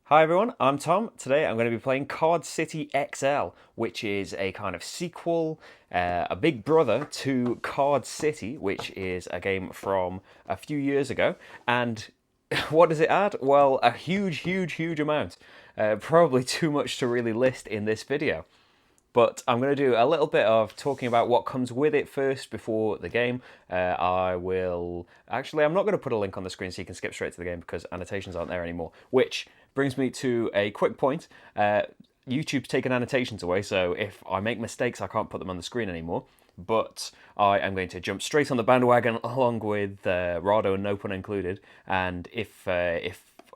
Hi everyone, I'm Tom. Today I'm going to be playing Card City XL, which is a kind of sequel, a big brother to Card City, which is a game from a few years ago. And what does it add? Well, a huge amount. Probably too much to really list in this video. But I'm going to do a little bit of talking about what comes with it first before the game. I'm not going to put a link on the screen so you can skip straight to the game because annotations aren't there anymore. Which brings me to a quick point. YouTube's taken annotations away, so if I make mistakes, I can't put them on the screen anymore. But I am going to jump straight on the bandwagon along with Rado and No Pun included. And if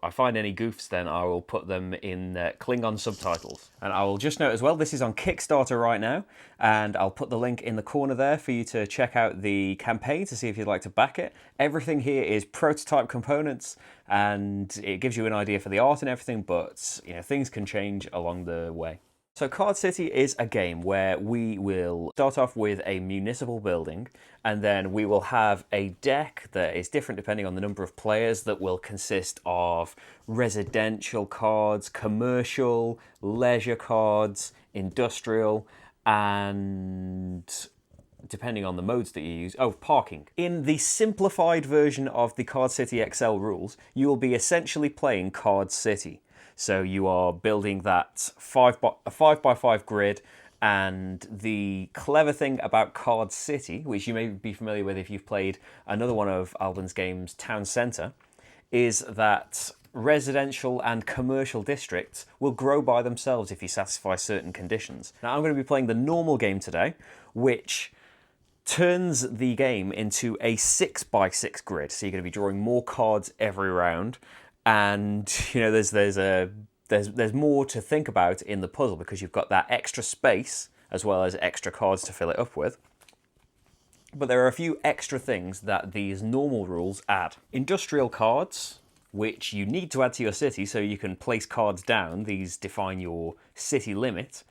I find any goofs, then I will put them in Klingon subtitles. And I will just note as well, this is on Kickstarter right now, and I'll put the link in the corner there for you to check out the campaign to see if you'd like to back it. Everything here is prototype components, and it gives you an idea for the art and everything, but things can change along the way. So Card City is a game where we will start off with a municipal building, and then we will have a deck that is different depending on the number of players, that will consist of residential cards, commercial, leisure cards, industrial, and depending on the modes that you use, parking. In the simplified version of the Card City XL rules, you will be essentially playing Card City. So you are building that 5x5 grid, and the clever thing about Card City, which you may be familiar with if you've played another one of Albin's games, Town Centre, is that residential and commercial districts will grow by themselves if you satisfy certain conditions. Now I'm going to be playing the normal game today, which turns the game into a 6x6 grid. So you're going to be drawing more cards every round. And there's more to think about in the puzzle because you've got that extra space as well as extra cards to fill it up with. But there are a few extra things that these normal rules add. Industrial cards, which you need to add to your city so you can place cards down. These define your city limit.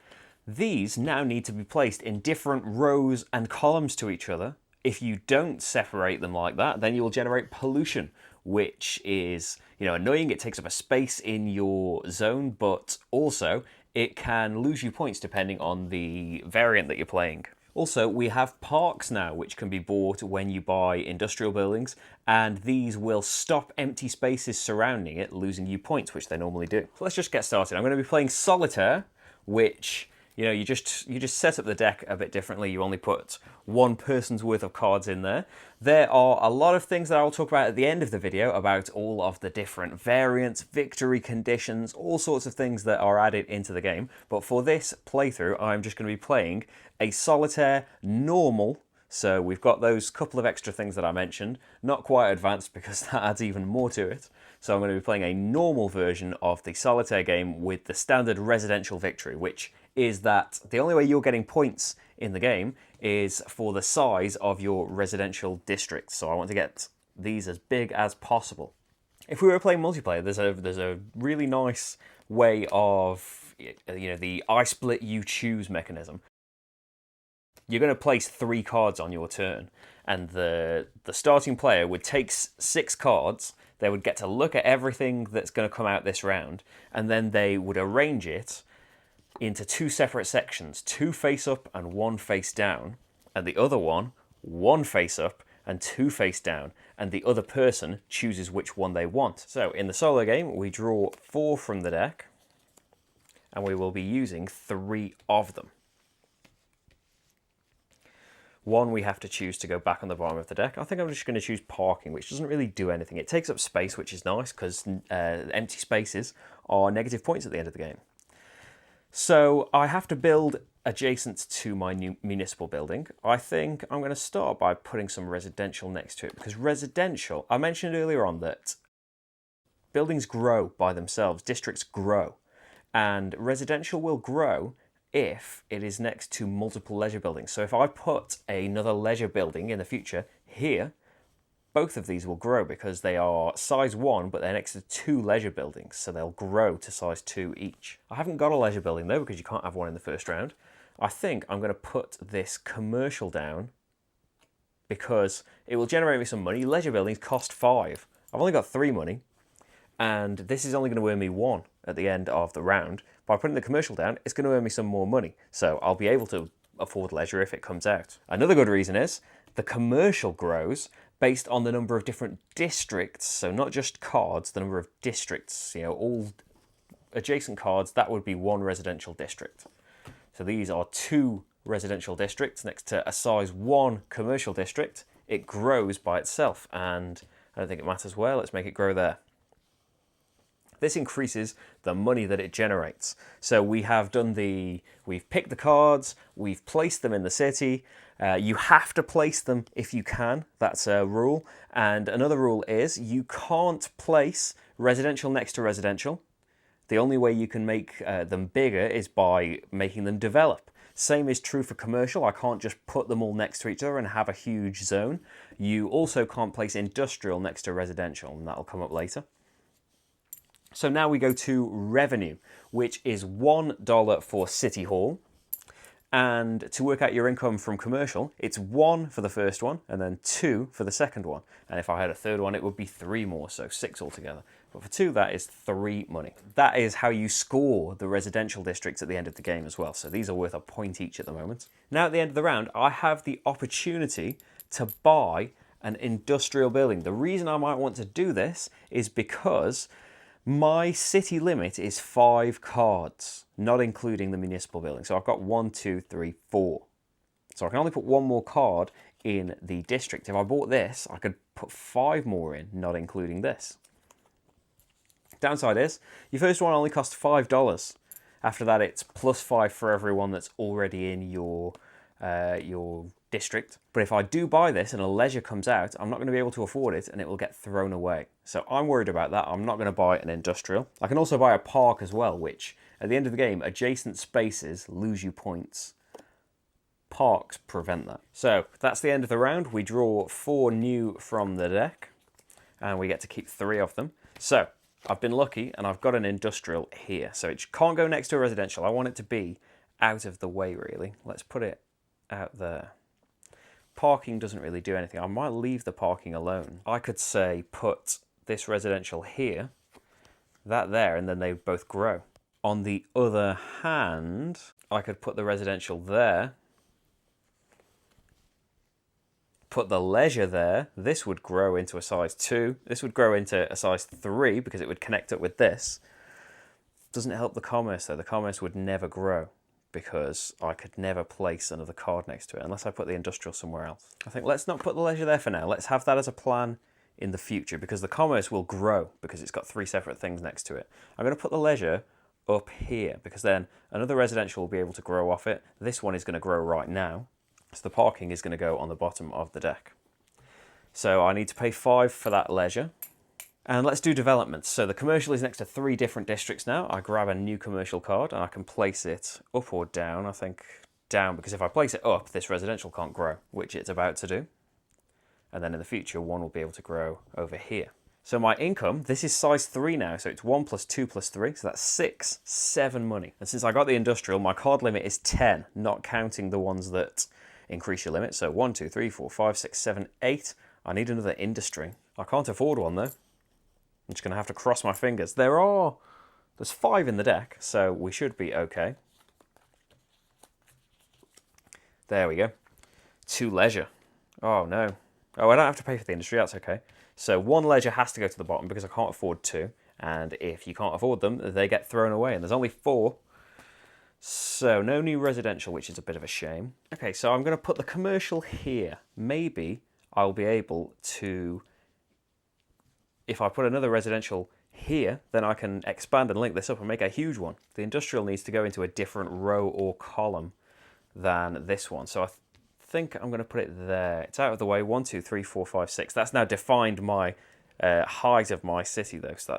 These now need to be placed in different rows and columns to each other. If you don't separate them like that, then you will generate pollution, which is annoying. It takes up a space in your zone, but also it can lose you points depending on the variant that you're playing. Also, we have parks now, which can be bought when you buy industrial buildings, and these will stop empty spaces surrounding it, losing you points, which they normally do. So let's just get started. I'm going to be playing solitaire, which you just set up the deck a bit differently. You only put one person's worth of cards in there. There are a lot of things that I'll talk about at the end of the video about all of the different variants, victory conditions, all sorts of things that are added into the game. But for this playthrough, I'm just going to be playing a solitaire normal. So we've got those couple of extra things that I mentioned, not quite advanced because that adds even more to it. So I'm going to be playing a normal version of the solitaire game with the standard residential victory, which is that the only way you're getting points in the game is for the size of your residential district. So I want to get these as big as possible. If we were playing multiplayer, there's a really nice way of the I split you choose mechanism. You're going to place 3 cards on your turn, and the starting player would take 6 cards. They would get to look at everything that's going to come out this round, and then they would arrange it into 2 separate sections, 2 face up and 1 face down, and the other one face up and 2 face down, and the other person chooses which one they want. So in the solo game, we draw 4 from the deck, and we will be using 3 of them. 1 we have to choose to go back on the bottom of the deck. I think I'm just going to choose parking, which doesn't really do anything. It takes up space, which is nice, because empty spaces are negative points at the end of the game. So I have to build adjacent to my new municipal building. I think I'm going to start by putting some residential next to it, because residential, I mentioned earlier on that buildings grow by themselves, districts grow, and residential will grow if it is next to multiple leisure buildings. So if I put another leisure building in the future here, both of these will grow because they are size 1, but they're next to 2 leisure buildings, so they'll grow to size 2 each. I haven't got a leisure building though, because you can't have one in the first round. I think I'm going to put this commercial down because it will generate me some money. Leisure buildings cost 5. I've only got 3 money, and this is only going to earn me 1. at the end of the round, by putting the commercial down, it's going to earn me some more money. So I'll be able to afford leisure if it comes out. Another good reason is the commercial grows based on the number of different districts. So not just cards, the number of districts, you know, all adjacent cards, that would be one residential district. So these are 2 residential districts next to a size 1 commercial district. It grows by itself, and I don't think it matters where. Let's make it grow there. This increases the money that it generates. So we've picked the cards, we've placed them in the city. You have to place them if you can. That's a rule. And another rule is you can't place residential next to residential. The only way you can make them bigger is by making them develop. Same is true for commercial. I can't just put them all next to each other and have a huge zone. You also can't place industrial next to residential, and that'll come up later. So now we go to revenue, which is $1 for City Hall. And to work out your income from commercial, it's 1 for the first one and then 2 for the second one. And if I had a third one, it would be 3 more, so 6 altogether. But for 2, that is 3 money. That is how you score the residential districts at the end of the game as well. So these are worth a point each at the moment. Now at the end of the round, I have the opportunity to buy an industrial building. The reason I might want to do this is because my city limit is 5 cards, not including the municipal building. So I've got 1, 2, 3, 4. So I can only put 1 more card in the district. If I bought this, I could put 5 more in, not including this. Downside is, your first one only costs $5. After that, it's plus 5 for everyone that's already in your district. But if I do buy this and a leisure comes out, I'm not going to be able to afford it and it will get thrown away. So I'm worried about that. I'm not going to buy an industrial. I can also buy a park as well, which at the end of the game, adjacent spaces lose you points. Parks prevent that. So that's the end of the round. We draw 4 new from the deck and we get to keep 3 of them. So I've been lucky and I've got an industrial here. So it can't go next to a residential. I want it to be out of the way, really. Let's put it out there. Parking doesn't really do anything. I might leave the parking alone. I could say put this residential here, that there, and then they both grow. On the other hand, I could put the residential there, put the leisure there. This would grow into a size 2. This would grow into a size 3 because it would connect up with this. Doesn't help the commerce though. The commerce would never grow, because I could never place another card next to it unless I put the industrial somewhere else. I think let's not put the leisure there for now. Let's have that as a plan in the future, because the commerce will grow because it's got 3 separate things next to it. I'm going to put the leisure up here because then another residential will be able to grow off it. This one is going to grow right now. So the parking is going to go on the bottom of the deck. So I need to pay 5 for that leisure. And let's do developments. So the commercial is next to 3 different districts now. I grab a new commercial card and I can place it up or down. I think down, because if I place it up, this residential can't grow, which it's about to do. And then in the future, 1 will be able to grow over here. So my income, this is size 3 now, so it's 1 plus 2 plus 3, so that's 6, 7 money. And since I got the industrial, my card limit is 10, not counting the ones that increase your limit. So 1, 2, 3, 4, 5, 6, 7, 8. I need another industry. I can't afford one though. I'm just going to have to cross my fingers. There's 5 in the deck, so we should be okay. There we go. 2 leisure. Oh, no. Oh, I don't have to pay for the industry. That's okay. So 1 leisure has to go to the bottom because I can't afford 2. And if you can't afford them, they get thrown away. And there's only 4. So no new residential, which is a bit of a shame. Okay, so I'm going to put the commercial here. Maybe I'll be able to... If I put another residential here, then I can expand and link this up and make a huge one. The industrial needs to go into a different row or column than this one. So I think I'm going to put it there. It's out of the way. 1, 2, 3, 4, 5, 6. That's now defined my height of my city, though. So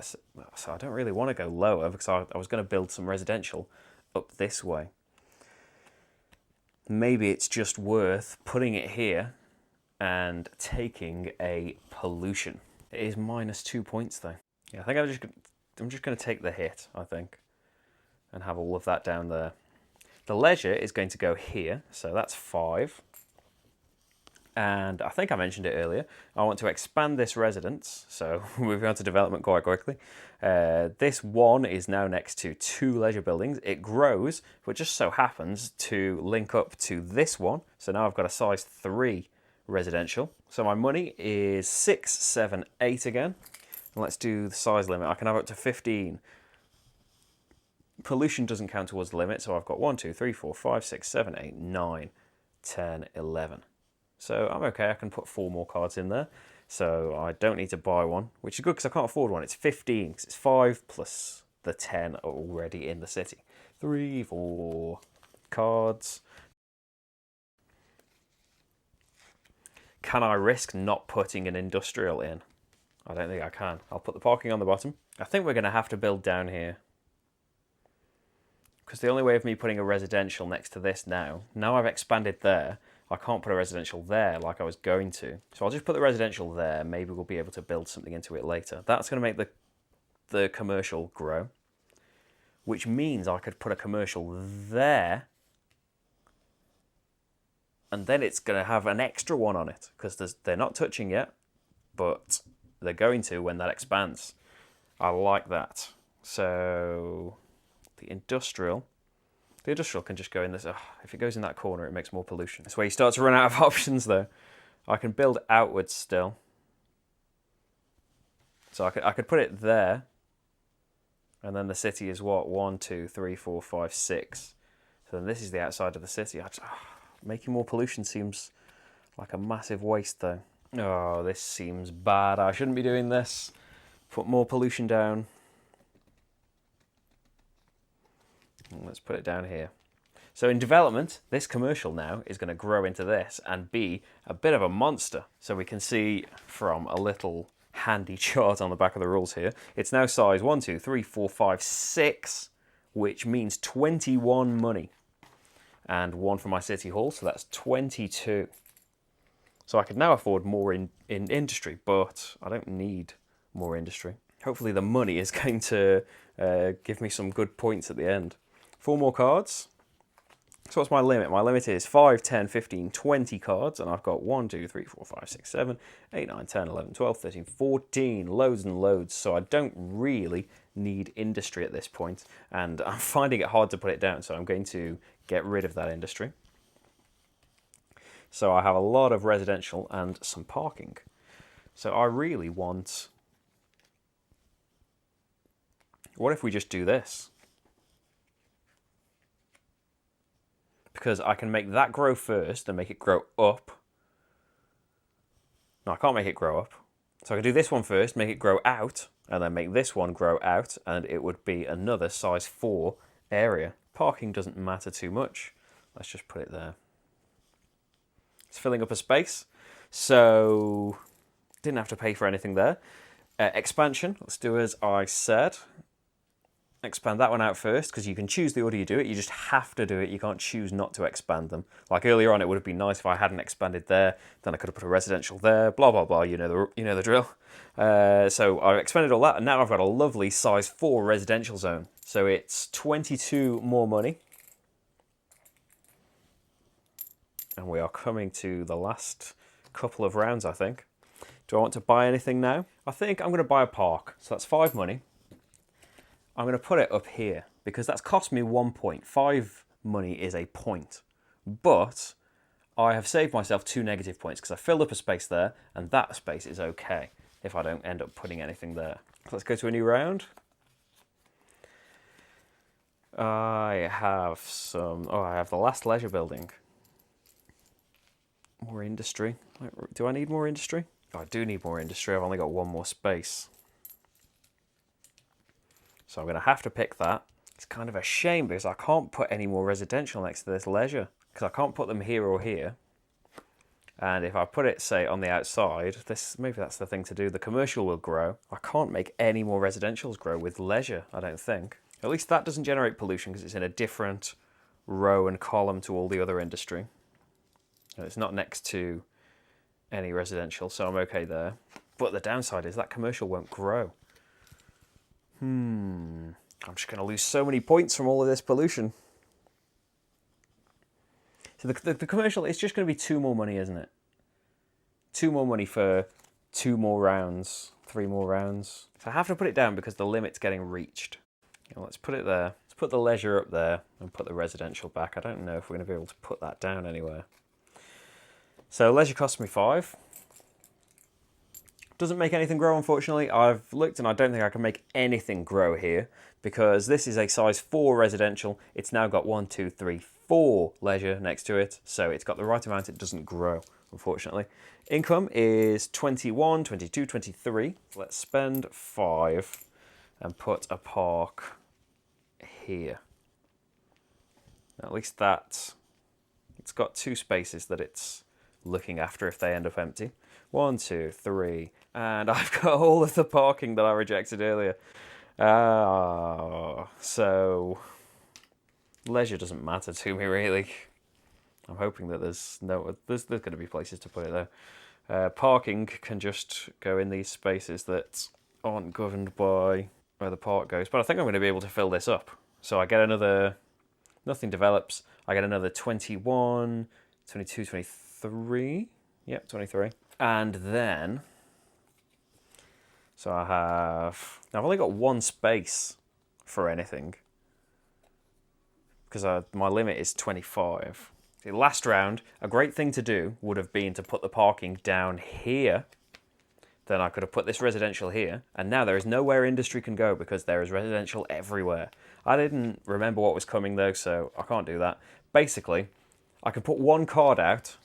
I don't really want to go lower because I was going to build some residential up this way. Maybe it's just worth putting it here and taking a pollution. It is minus 2 points though. Yeah, I think I'm just going to take the hit, I think, and have all of that down there. The leisure is going to go here, so that's 5. And I think I mentioned it earlier, I want to expand this residence, so moving on to development quite quickly. This one is now next to 2 leisure buildings. It grows, but just so happens to link up to this one. So now I've got a size 3 residential. So my money is 6, 7, 8 again. And let's do the size limit. I can have up to 15. Pollution doesn't count towards the limit, so I've got 1, 2, 3, 4, 5, 6, 7, 8, 9, 10, 11. So I'm okay, I can put 4 more cards in there. So I don't need to buy one, which is good because I can't afford one. It's 15, because it's 5 plus the 10 are already in the city. 3, 4 cards. Can I risk not putting an industrial in? I don't think I can. I'll put the parking on the bottom. I think we're going to have to build down here. Because the only way of me putting a residential next to this now I've expanded there, I can't put a residential there like I was going to. So I'll just put the residential there. Maybe we'll be able to build something into it later. That's going to make the commercial grow, which means I could put a commercial there, and then it's going to have an extra one on it because they're not touching yet, but they're going to when that expands. I like that. So the industrial can just go in this. If it goes in that corner, it makes more pollution. That's where you start to run out of options, though. I can build outwards still. So I could put it there. And then the city is what? 1, 2, 3, 4, 5, 6. So then this is the outside of the city. Making more pollution seems like a massive waste, though. Oh, this seems bad. I shouldn't be doing this. Put more pollution down. Let's put it down here. So in development, this commercial now is going to grow into this and be a bit of a monster. So we can see from a little handy chart on the back of the rules here, it's now size 1, 2, 3, 4, 5, 6, which means 21 money. And 1 for my city hall, so that's 22. So I could now afford more in industry, but I don't need more industry. Hopefully the money is going to give me some good points at the end. 4 more cards. So what's my limit? My limit is 5, 10, 15, 20 cards, and I've got 1, 2, 3, 4, 5, 6, 7, 8, 9, 10, 11, 12, 13, 14, loads and loads. So I don't really need industry at this point, and I'm finding it hard to put it down, so I'm going to get rid of that industry. So I have a lot of residential and some parking. So I really want... What if we just do this? Because I can make that grow first and make it grow up. No, I can't make it grow up. So I can do this one first, make it grow out, and then make this one grow out, and it would be another size 4 area. Parking doesn't matter too much. Let's just put it there. It's filling up a space, so didn't have to pay for anything there. Expansion, let's do as I said. Expand that one out first, because you can choose the order you do it. You just have to do it. You can't choose not to expand them. Like earlier on, it would have been nice if I hadn't expanded there. Then I could have put a residential there. Blah blah blah. You know the drill. So I've expanded all that, and now I've got a lovely size 4 residential zone. So it's 22 more money, and we are coming to the last couple of rounds. I think. Do I want to buy anything now? I think I'm going to buy a park. So that's 5 money. I'm going to put it up here because that's cost me 1 point. 5 money is a point. But I have saved myself 2 negative points because I filled up a space there, and that space is okay if I don't end up putting anything there. Let's go to a new round. I have some... Oh, I have the last leisure building. More industry. Do I need more industry? Oh, I do need more industry. I've only got 1 more space. So I'm going to have to pick that. It's kind of a shame because I can't put any more residential next to this leisure because I can't put them here or here. And if I put it, say, on the outside, maybe that's the thing to do. The commercial will grow. I can't make any more residentials grow with leisure, I don't think. At least that doesn't generate pollution because it's in a different row and column to all the other industry. And it's not next to any residential, so I'm okay there. But the downside is that commercial won't grow. I'm just going to lose so many points from all of this pollution. So the commercial, it's just going to be 2 more money, isn't it? 2 more money for 2 more rounds, 3 more rounds. So I have to put it down because the limit's getting reached. Let's put it there. Let's put the leisure up there and put the residential back. I don't know if we're going to be able to put that down anywhere. So leisure costs me 5. Doesn't make anything grow, unfortunately. I've looked and I don't think I can make anything grow here because this is a size 4 residential. It's now got 1, 2, 3, 4 leisure next to it. So it's got the right amount. It doesn't grow, unfortunately. Income is 21, 22, 23. Let's spend 5 and put a park here. At least that, it's got 2 spaces that it's looking after if they end up empty. 1, 2, 3, and I've got all of the parking that I rejected earlier. So leisure doesn't matter to me really. I'm hoping that there's going to be places to put it there. Parking can just go in these spaces that aren't governed by where the park goes. But I think I'm going to be able to fill this up. So I get another, nothing develops. I get another 21, 22, 23. Yep, 23. And then, so I've only got 1 space for anything because my limit is 25. See, last round, a great thing to do would have been to put the parking down here. Then I could have put this residential here, and now there is nowhere industry can go because there is residential everywhere. I didn't remember what was coming though, so I can't do that. Basically, I can put 1 card out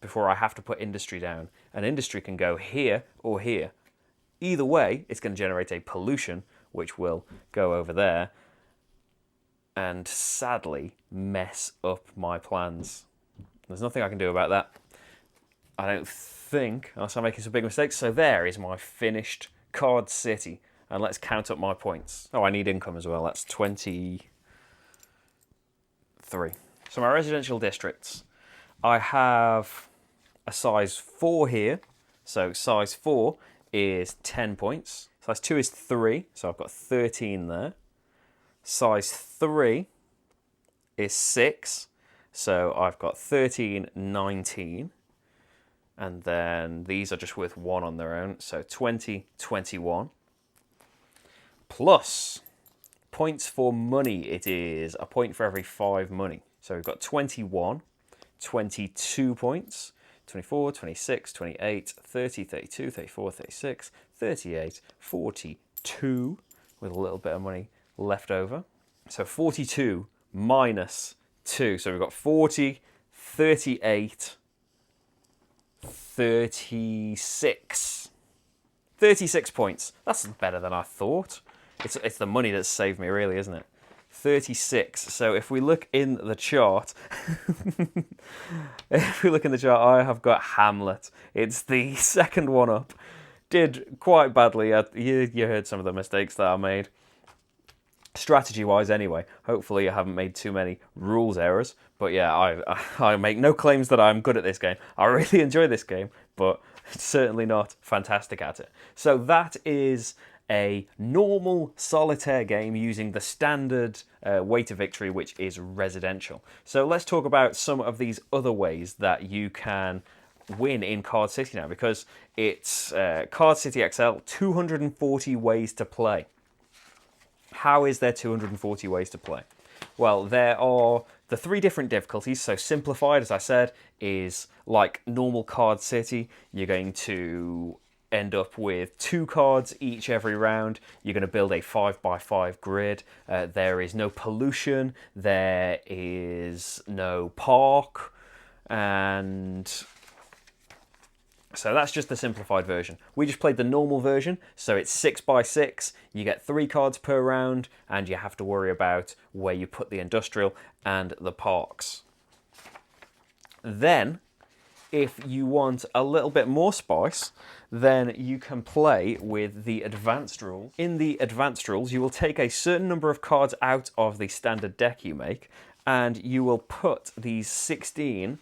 before I have to put industry down, and industry can go here or here. Either way, it's going to generate a pollution, which will go over there, and sadly mess up my plans. There's nothing I can do about that. I don't think, unless I'm making some big mistakes. So there is my finished card city. And let's count up my points. Oh, I need income as well. That's 23. So my residential districts. I have a size 4 here. So size 4 is 10 points. Size 2 is 3. So I've got 13 there. Size 3 is 6. So I've got 13, 19. And then these are just worth 1 on their own. So 20, 21. Plus points for money. It is a point for every 5 money. So we've got 21, 22 points, 24, 26, 28, 30, 32, 34, 36, 38, 42 with a little bit of money left over. So 42 minus 2. So we've got 40, 38, 36. 36 points. That's better than I thought. It's the money that's saved me, really, isn't it? 36. So if we look in the chart, I have got Hamlet. It's the second one up. Did quite badly. You heard some of the mistakes that I made. Strategy-wise, anyway. Hopefully, I haven't made too many rules errors. But yeah, I make no claims that I'm good at this game. I really enjoy this game, but certainly not fantastic at it. So that is a normal solitaire game using the standard way to victory, which is residential. So let's talk about some of these other ways that you can win in Card City now, because it's Card City XL, 240 ways to play. How is there 240 ways to play? Well, there are the 3 different difficulties. So simplified, as I said, is like normal Card City. You're going to end up with 2 cards each every round. You're going to build a 5x5 grid. There is no pollution. There is no park. And so that's just the simplified version. We just played the normal version, so it's 6x6. You get 3 cards per round, and you have to worry about where you put the industrial and the parks. Then, if you want a little bit more spice, then you can play with the advanced rules. In the advanced rules, you will take a certain number of cards out of the standard deck you make, and you will put these 16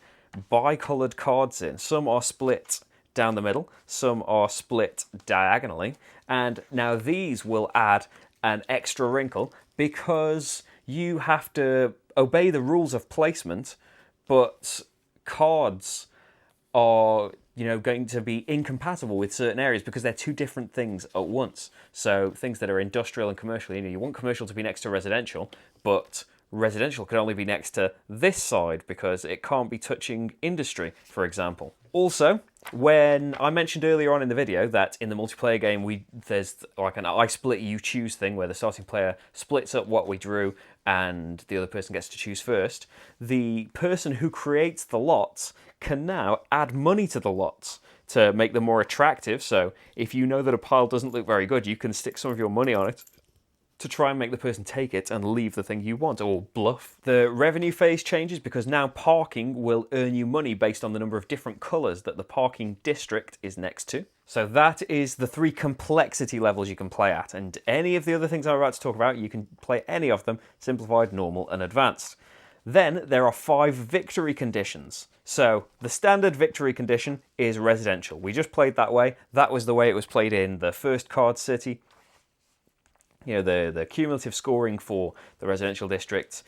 bi-coloured cards in. Some are split down the middle, some are split diagonally, and now these will add an extra wrinkle because you have to obey the rules of placement, but cards are, going to be incompatible with certain areas because they're two different things at once. So things that are industrial and commercial, you want commercial to be next to residential, but residential can only be next to this side because it can't be touching industry, for example. Also, when I mentioned earlier on in the video that in the multiplayer game there's like an I split you choose thing where the starting player splits up what we drew and the other person gets to choose first, the person who creates the lots can now add money to the lots to make them more attractive. So if you know that a pile doesn't look very good, you can stick some of your money on it to try and make the person take it and leave the thing you want, or bluff. The revenue phase changes because now parking will earn you money based on the number of different colours that the parking district is next to. So that is the 3 complexity levels you can play at, and any of the other things I'm about to talk about, you can play any of them, simplified, normal, and advanced. Then there are 5 victory conditions. So the standard victory condition is residential. We just played that way. That was the way it was played in the first card city. The cumulative scoring for the residential districts,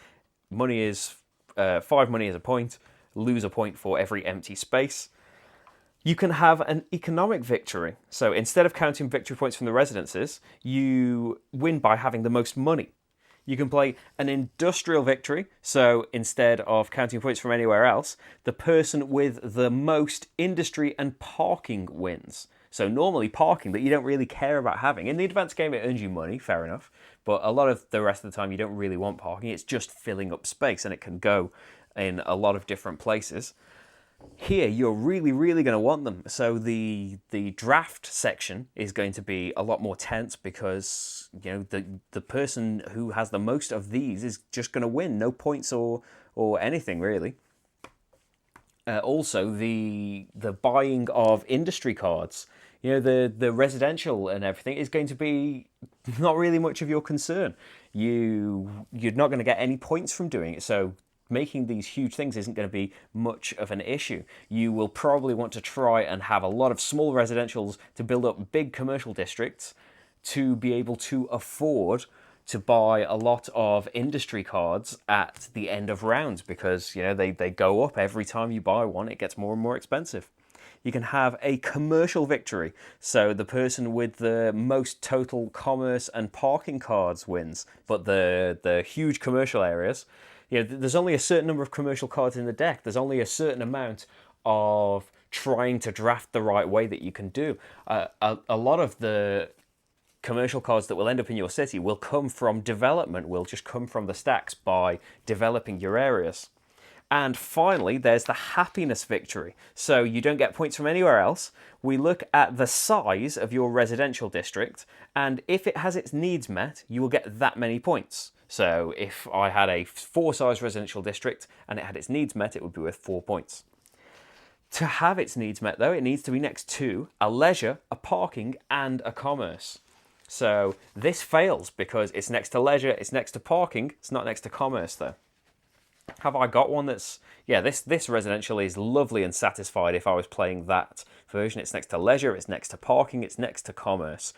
money is 5 money is a point, lose a point for every empty space. You can have an economic victory. So instead of counting victory points from the residences, you win by having the most money. You can play an industrial victory. So instead of counting points from anywhere else, the person with the most industry and parking wins. So normally parking that you don't really care about having. In the advanced game, it earns you money, fair enough. But a lot of the rest of the time, you don't really want parking. It's just filling up space, and it can go in a lot of different places. Here, you're really, really going to want them. So the draft section is going to be a lot more tense because the person who has the most of these is just going to win. No points or anything, really. Also, the buying of industry cards, the residential and everything is going to be not really much of your concern. You're not going to get any points from doing it, so making these huge things isn't going to be much of an issue. You will probably want to try and have a lot of small residentials to build up big commercial districts to be able to afford to buy a lot of industry cards at the end of rounds because they go up every time you buy one. It gets more and more expensive. You can have a commercial victory, so the person with the most total commerce and parking cards wins, but the huge commercial areas, there's only a certain number of commercial cards in the deck. There's only a certain amount of trying to draft the right way that you can do. A lot of the commercial cards that will end up in your city will come from development, will just come from the stacks by developing your areas. And finally, there's the happiness victory. So you don't get points from anywhere else. We look at the size of your residential district, and if it has its needs met, you will get that many points. So if I had a 4-size residential district and it had its needs met, it would be worth 4 points. To have its needs met, though, it needs to be next to a leisure, a parking, and a commerce. So this fails because it's next to leisure, it's next to parking, it's not next to commerce, though. Have I got one that's... Yeah, this residential is lovely and satisfied if I was playing that version. It's next to leisure, it's next to parking, it's next to commerce.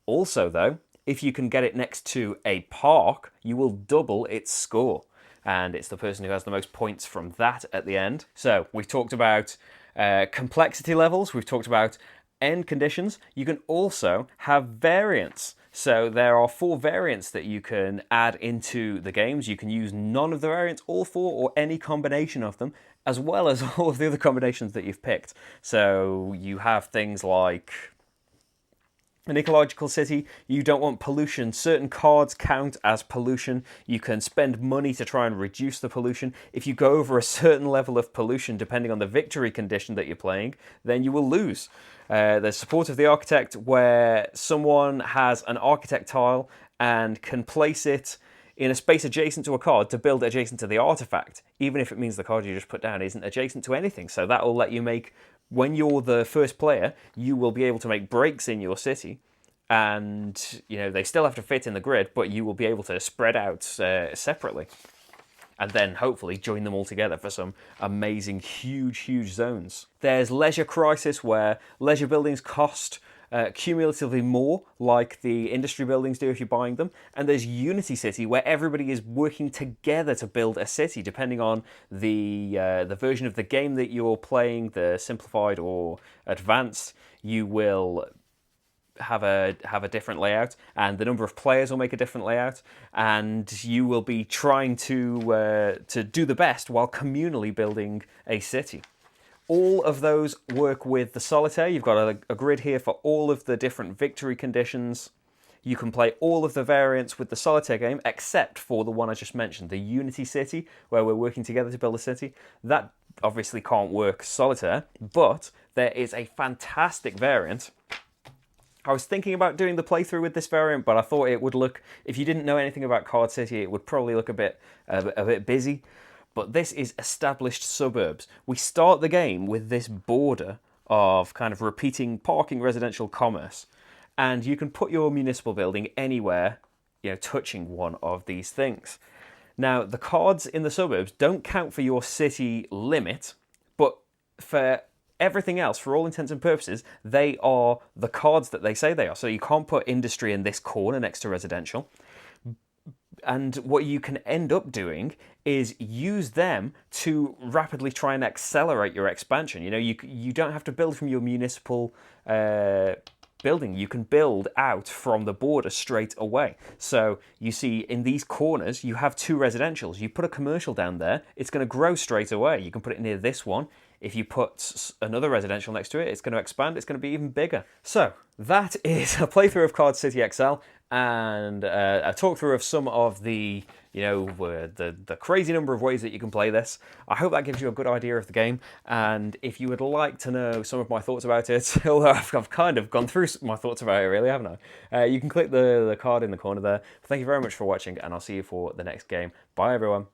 Also, though, if you can get it next to a park, you will double its score. And it's the person who has the most points from that at the end. So we've talked about complexity levels, we've talked about end conditions. You can also have variants. So there are 4 variants that you can add into the games. You can use none of the variants, all 4, or any combination of them, as well as all of the other combinations that you've picked. So you have things like an ecological city. You don't want pollution. Certain cards count as pollution. You can spend money to try and reduce the pollution. If you go over a certain level of pollution, depending on the victory condition that you're playing, then you will lose. There's support of the architect, where someone has an architect tile and can place it in a space adjacent to a card to build adjacent to the artifact, even if it means the card you just put down isn't adjacent to anything. So that will let you make, when you're the first player, you will be able to make breaks in your city, and they still have to fit in the grid, but you will be able to spread out separately, and then hopefully join them all together for some amazing, huge zones. There's Leisure Crisis, where leisure buildings cost cumulatively more, like the industry buildings do if you're buying them. And there's Unity City, where everybody is working together to build a city, depending on the version of the game that you're playing, the simplified or advanced. You will have a different layout, and the number of players will make a different layout, and you will be trying to do the best while communally building a city. All of those work with the solitaire. You've got a grid here for all of the different victory conditions. You can play all of the variants with the solitaire game, except for the one I just mentioned, the Unity City, where we're working together to build a city. That obviously can't work solitaire, but there is a fantastic variant. I was thinking about doing the playthrough with this variant, but I thought it would look, if you didn't know anything about Card City, it would probably look a bit busy. But this is established suburbs. We start the game with this border of kind of repeating parking residential commerce. And you can put your municipal building anywhere, touching one of these things. Now, the cards in the suburbs don't count for your city limit, but for everything else, for all intents and purposes, they are the cards that they say they are. So you can't put industry in this corner next to residential. And what you can end up doing is use them to rapidly try and accelerate your expansion. You don't have to build from your municipal building. You can build out from the border straight away. So you see in these corners, you have 2 residentials. You put a commercial down there, it's going to grow straight away. You can put it near this one. If you put another residential next to it, it's going to expand, it's going to be even bigger. So that is a playthrough of Card City XL, and a talk through of some of the the crazy number of ways that you can play this. I hope that gives you a good idea of the game, and if you would like to know some of my thoughts about it, although I've kind of gone through my thoughts about it really, haven't I? You can click the card in the corner there. Thank you very much for watching, and I'll see you for the next game. Bye everyone.